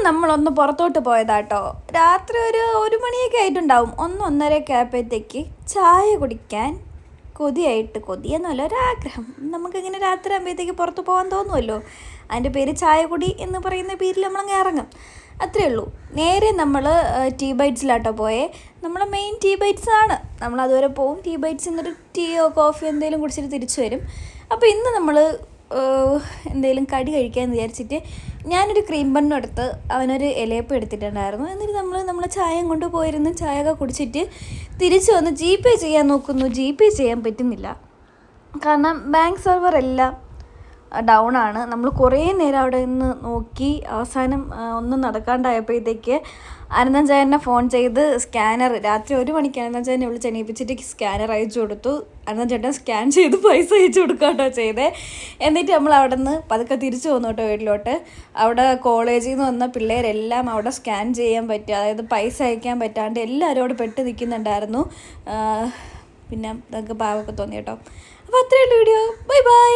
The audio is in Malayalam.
നമ്മളൊന്ന് പുറത്തോട്ട് പോയതാട്ടോ. രാത്രി ഒരു മണിയൊക്കെ ആയിട്ടുണ്ടാവും. 1-1:30 ആയപ്പോഴത്തേക്ക് ചായ കുടിക്കാൻ കൊതിയെന്നല്ല ഒരാഗ്രഹം. നമുക്കിങ്ങനെ രാത്രി ആകുമ്പോഴത്തേക്ക് പുറത്ത് പോകാൻ തോന്നുമല്ലോ. അതിൻ്റെ പേര് ചായകുടി എന്ന് പറയുന്ന പേരിൽ നമ്മളങ്ങ് ഇറങ്ങും. അത്രയേ ഉള്ളൂ. നേരെ നമ്മൾ ടീ ബൈറ്റ്സിലാട്ടോ പോയേ. നമ്മളെ മെയിൻ ടീ ബൈറ്റ്സ് ആണ്. നമ്മളതുവരെ പോവും. ടീ ബൈറ്റ്സ് എന്നൊരു ടീയോ കോഫിയോ എന്തെങ്കിലും കുടിച്ചിട്ട് തിരിച്ചു വരും. അപ്പോൾ ഇന്ന് നമ്മൾ എന്തെങ്കിലും കടി കഴിക്കാമെന്ന് വിചാരിച്ചിട്ട് ഞാനൊരു ക്രീം ബണ്ണും എടുത്ത് അവനൊരു ഇലയപ്പം എടുത്തിട്ടുണ്ടായിരുന്നു. എന്നിട്ട് നമ്മൾ ചായയും കൊണ്ട് പോയിരുന്നു. ചായയൊക്കെ കുടിച്ചിട്ട് തിരിച്ചു വന്ന് GPay ചെയ്യാൻ നോക്കുന്നു. GPay ചെയ്യാൻ പറ്റുന്നില്ല. കാരണം ബാങ്ക് സെർവർ എല്ലാം ഡൗൺ ആണ്. നമ്മൾ കുറേ നേരം അവിടെ നിന്ന് നോക്കി. അവസാനം ഒന്നും നടക്കാണ്ടായപ്പോഴത്തേക്ക് അനന്തൻ ചേട്ടനെ ഫോൺ ചെയ്ത് സ്കാനർ രാത്രി 1 മണിക്ക് അനന്തൻ ചേട്ടനെ വിളിച്ച് എണീപ്പിച്ചിട്ട് സ്കാനർ അയച്ചു കൊടുത്തു. അനന്തൻ ചേട്ടൻ സ്കാൻ ചെയ്ത് പൈസ അയച്ചു കൊടുക്കാട്ടോ ചെയ്തേ. എന്നിട്ട് നമ്മൾ അവിടെ നിന്ന് പതുക്കെ തിരിച്ചു വന്നു കേട്ടോ വീട്ടിലോട്ട്. അവിടെ കോളേജിൽ നിന്ന് വന്ന പിള്ളേരെല്ലാം അവിടെ സ്കാൻ ചെയ്യാൻ പറ്റുക, അതായത് പൈസ അയക്കാൻ പറ്റാണ്ട് എല്ലാവരും അവിടെ പെട്ട് നിൽക്കുന്നുണ്ടായിരുന്നു. പിന്നെ നമുക്ക് പാവമൊക്കെ തോന്നി കേട്ടോ. അപ്പോൾ അത്രയുള്ള വീഡിയോ. Bye bye.